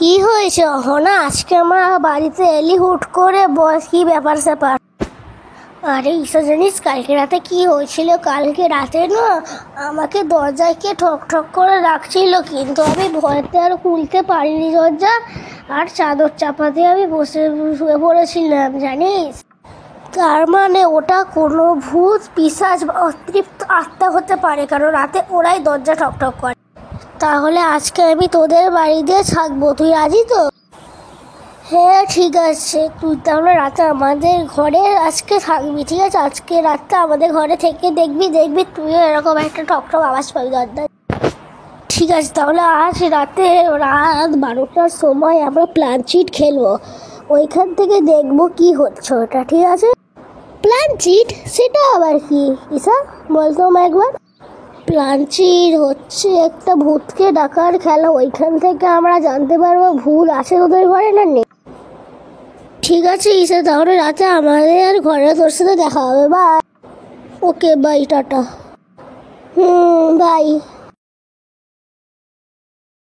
কি হয়েছে অহনা? আজকে আমার বাড়িতে এলি হুট করে, বস কি ব্যাপার স্যাপার? আরে ঈশা, জানিস কালকে রাতে কি হয়েছিল? কালকে রাতে না আমাকে দরজায় কে ঠক ঠক করে রাখছিল, কিন্তু আমি ভয়তে আর খুলতে পারিনি দরজা, আর চাদর চাপাতে আমি বসে শুয়ে পড়েছিলাম জানিস। তার মানে ওটা কোনো ভূত পিশাচ বা অতৃপ্ত আত্মা হতে পারে, কারণ রাতে ওরাই দরজা ঠক ঠক করে। তাহলে আজকে আমি তোদের বাড়িতে থাকবো, তুই রাজি তো? হ্যাঁ ঠিক আছে, তুই তাহলে রাতে আমাদের ঘরে আজকে থাকবি, ঠিক আছে? আজকে রাতটা আমাদের ঘরে থেকে দেখবি দেখবি তুইও এরকম একটা টক টক আওয়াজ পাবি দরজায়। ঠিক আছে, তাহলে আজ রাতে রাত 12টার সময় আমরা প্ল্যানচিট খেলবো, ওইখান থেকে দেখবো কি হচ্ছে ওটা, ঠিক আছে? প্ল্যানচিট সেটা আবার কি ঈশা, বলতো আমায় একবার। প্ল্যানচিট হচ্ছে একটা ভূতকে ডাকার খেলা, ওইখান থেকে আমরা জানতে পারবো ভূত আছে ওদের ঘরে না নেই। ঠিক আছে ঈশা, তাহলে রাতে আমাদের ঘরে তোর সাথে দেখা হবে। Bye. Okay bye, tata. By.